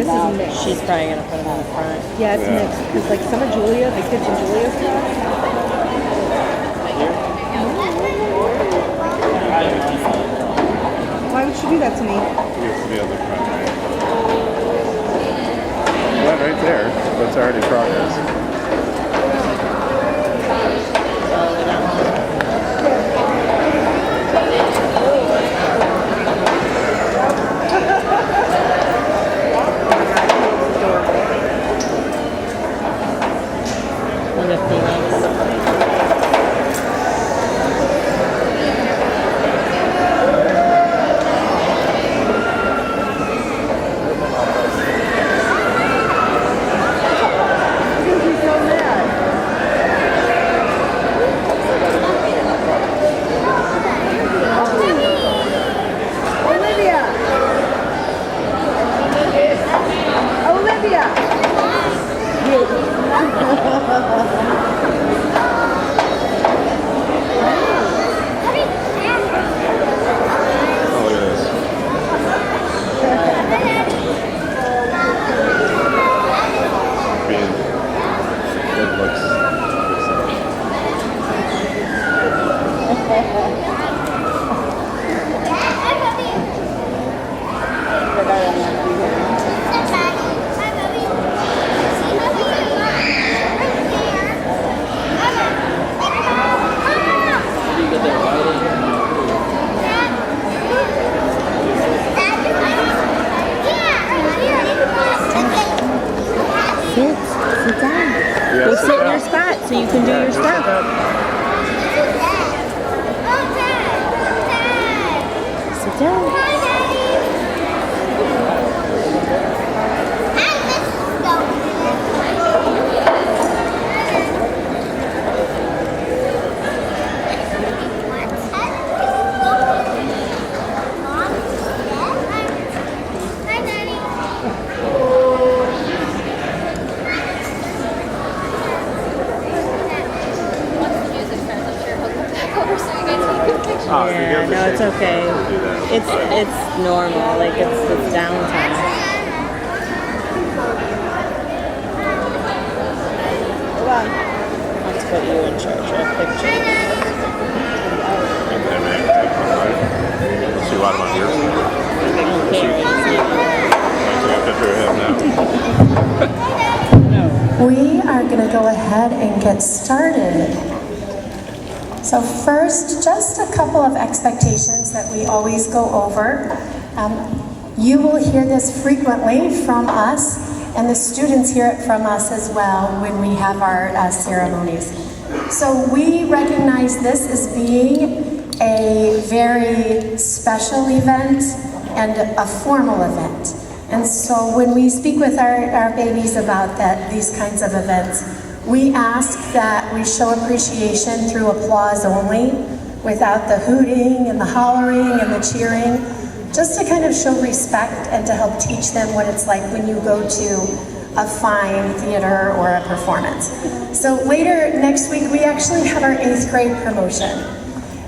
this is mixed. She's probably gonna put them in the front. Yeah, it's mixed. Because like some of Julia, the kids in Julia's class. Why would she do that to me? Used to be on the front, right? Well, right there. That's already progress. And the Phoenix. Sit down. Go sit in your spot so you can do your stuff. Sit down. Yeah, no, it's okay. It's normal. Like it's downtime. Hold on. Let's put you in charge of pictures. See a lot of my ears. We are going to go ahead and get started. So first, just a couple of expectations that we always go over. You will hear this frequently from us, and the students hear it from us as well when we have our ceremonies. So we recognize this as being a very special event and a formal event. And so when we speak with our babies about these kinds of events, we ask that we show appreciation through applause only, without the hooting and the hollering and the cheering, just to kind of show respect and to help teach them what it's like when you go to a fine theater or a performance. So later next week, we actually have our 8th grade promotion.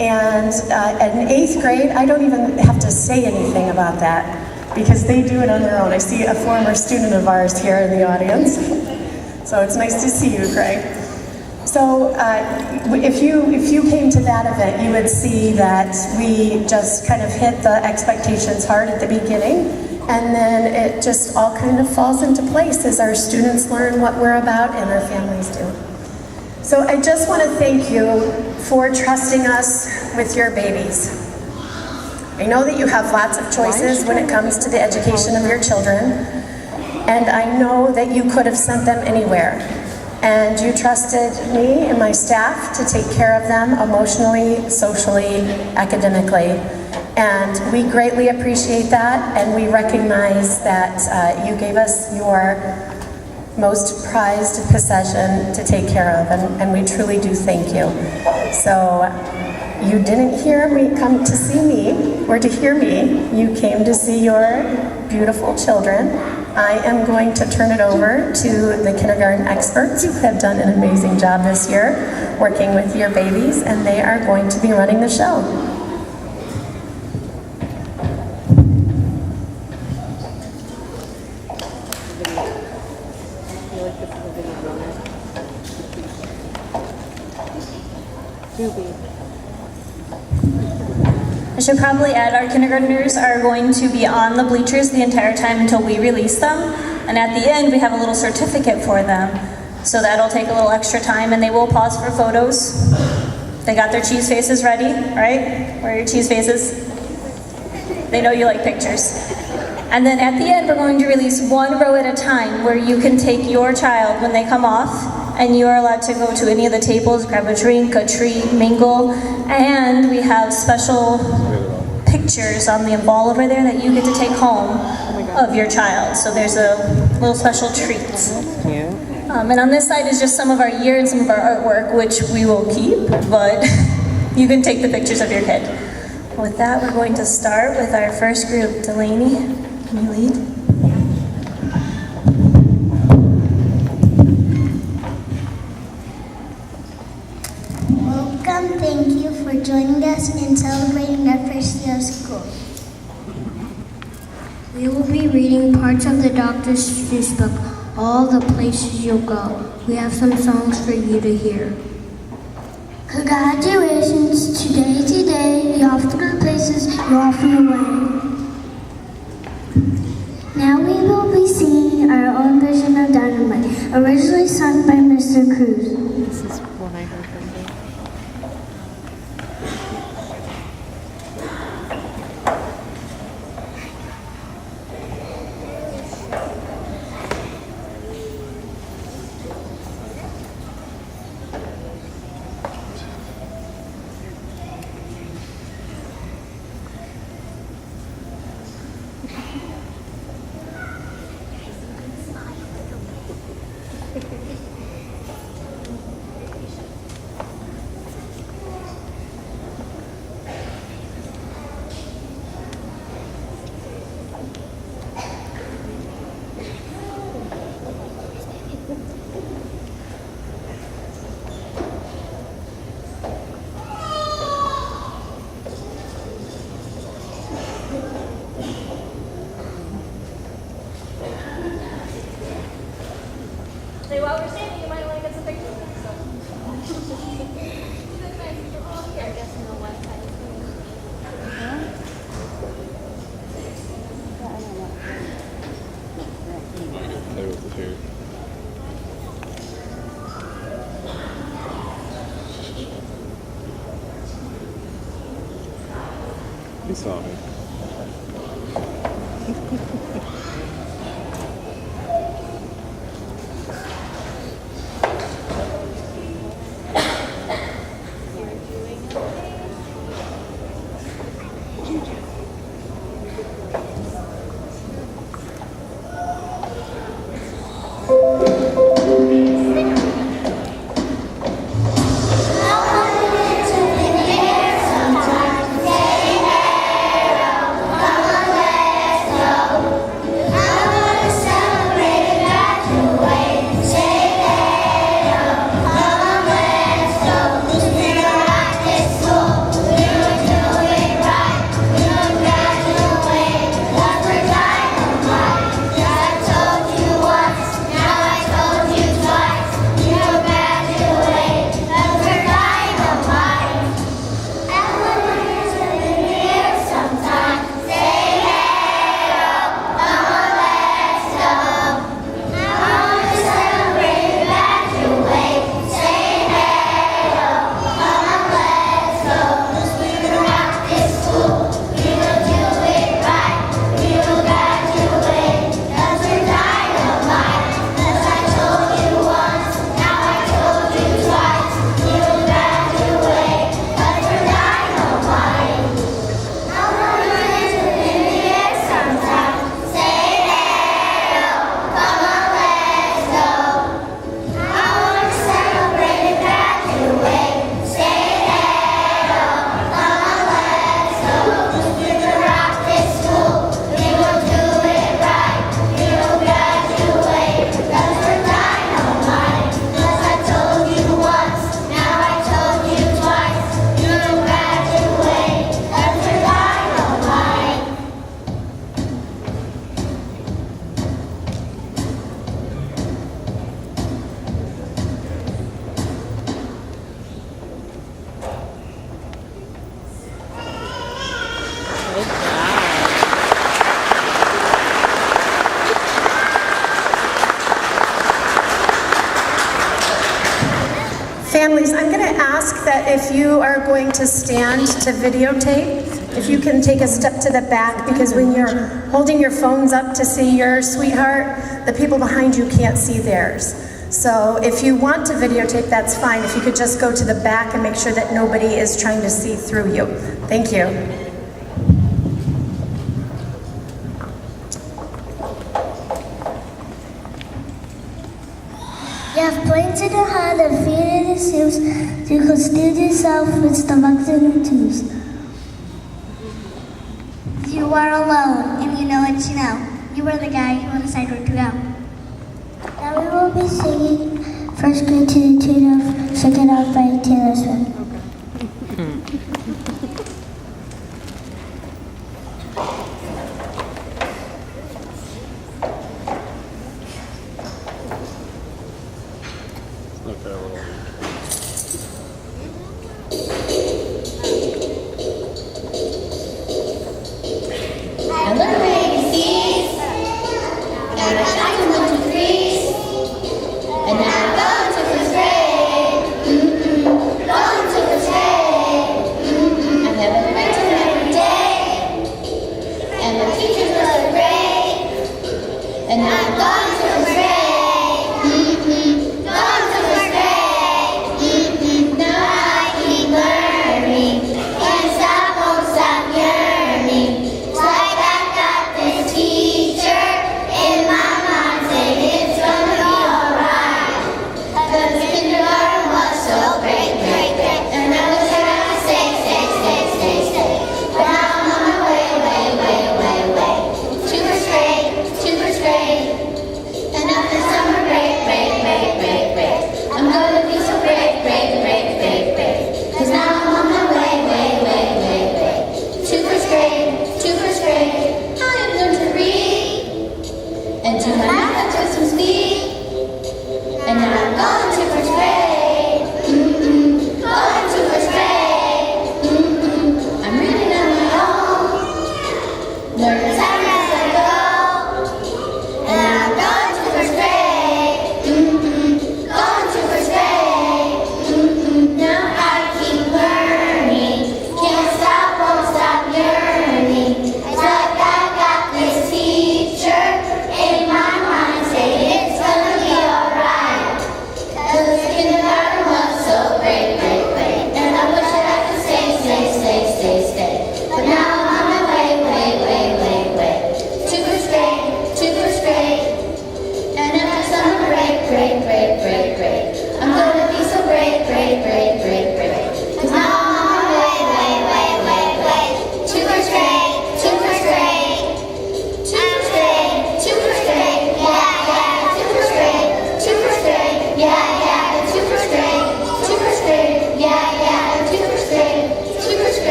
And in 8th grade, I don't even have to say anything about that because they do it on their own. I see a former student of ours here in the audience. So it's nice to see you, Craig. So if you came to that event, you would see that we just kind of hit the expectations hard at the beginning, and then it just all kind of falls into place as our students learn what we're about and our families do. So I just want to thank you for trusting us with your babies. I know that you have lots of choices when it comes to the education of your children. And I know that you could have sent them anywhere. And you trusted me and my staff to take care of them emotionally, socially, academically. And we greatly appreciate that, and we recognize that you gave us your most prized possession to take care of, and we truly do thank you. So you didn't hear me come to see me, or to hear me. You came to see your beautiful children. I am going to turn it over to the kindergarten experts who have done an amazing job this year working with your babies, and they are going to be running the show. Scooby. I should probably add our kindergartners are going to be on the bleachers the entire time until we release them. And at the end, we have a little certificate for them. So that'll take a little extra time and they will pause for photos. They got their cheese faces ready, right? Where are your cheese faces? They know you like pictures. And then at the end, we're going to release one row at a time where you can take your child when they come off and you are allowed to go to any of the tables, grab a drink, a treat, mingle. And we have special pictures on the wall over there that you get to take home of your child. So there's a little special treat. Cute. And on this side is just some of our year and some of our artwork, which we will keep, but you can take the pictures of your kid. With that, we're going to start with our first group. Delaney, can you lead? Welcome, thank you for joining us in celebrating our first year of school. We will be reading parts of the Dr. Seuss book, All the Places You'll Go. We have some songs for you to hear. Congratulations, today, you're off to the places you're often away. Now we will be singing our own version of Dynamite, originally sung by Mr. Cruz. This is one I heard from Dave. So while we're standing, you might want to get some pictures of them. I guess no Wi-Fi. Play with the food. He saw me. Sometimes they narrow, come on, let's go. that if you are going to stand to videotape, if you can take a step to the back, because when you're holding your phones up to see your sweetheart, the people behind you can't see theirs. So if you want to videotape, that's fine. If you could just go to the back and make sure that nobody is trying to see through you. Thank you. You have pointed ahead and feet in shoes. You could steal yourself with the bugs in your tools. You are alone, and you know what you know. You are the guy who will decide where to go. Now we will be singing first grade to the tune of Shake It Off by Taylor Swift. Okay, well. I learned ABCs, and I counted 1, 2, 3s, and now I'm going to first grade. Going to first grade.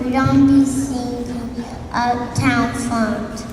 we don't be singing Uptown Funk.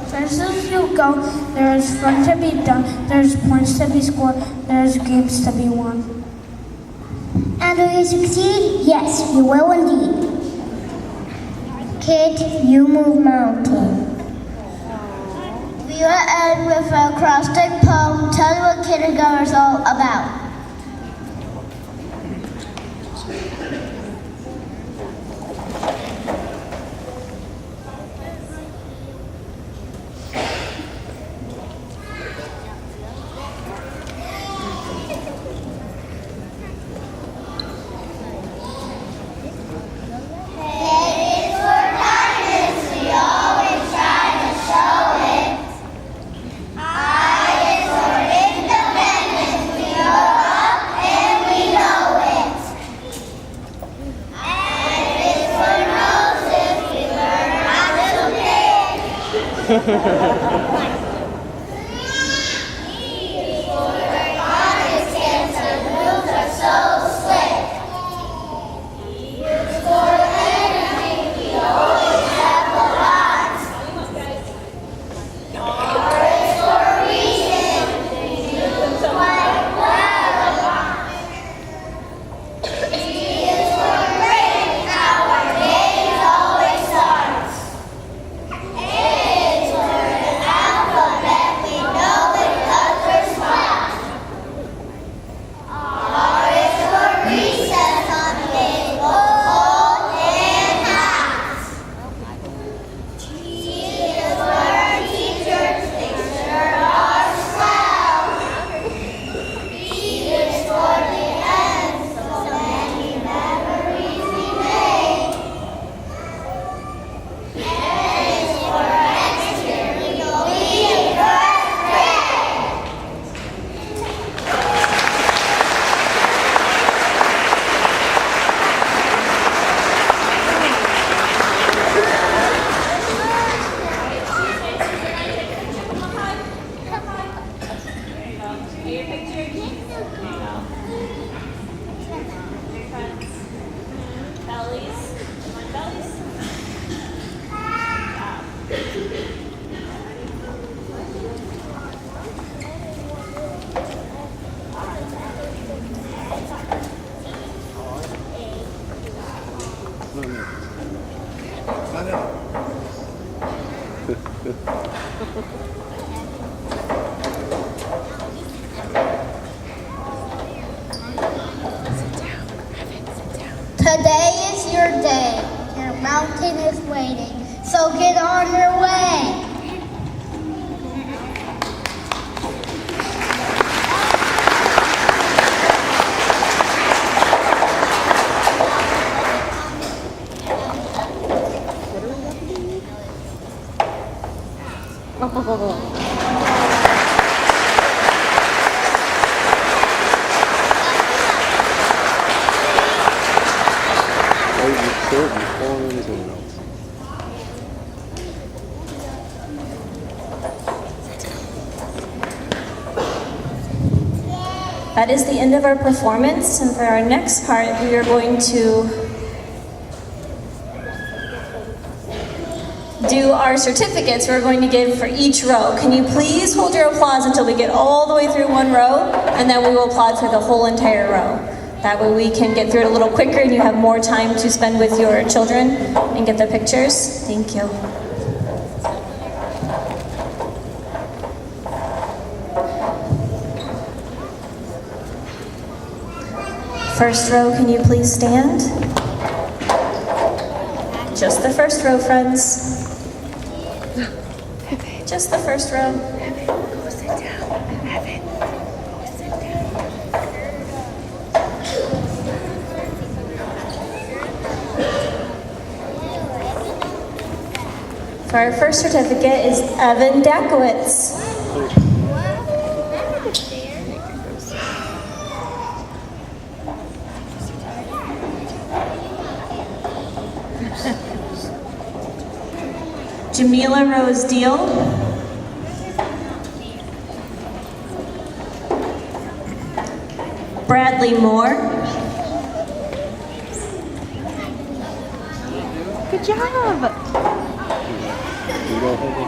Places you go, there is fun to be done, there's points to be scored, there's games to be won. And will you succeed? Yes, you will indeed. Kid, you move mountain. We will end with a acrostic poem. Tell you what kindergarten is all about. It's for Bellies. Come on, bellies. Today is your day. Your mountain is waiting. So get on your way. Oh, you're short and falling into someone else. That is the end of our performance, and for our next part, we are going to do our certificates we're going to give for each row. Can you please hold your applause until we get all the way through one row, and then we will applaud for the whole entire row. That way we can get through it a little quicker and you have more time to spend with your children and get the pictures. Thank you. First row, can you please stand? Just the first row, friends. Just the first row. Go sit down. Evan, go sit down. For our first certificate is Evan Dakowitz. Jamila Rose Deal. Bradley Moore. Good job. You go ahead.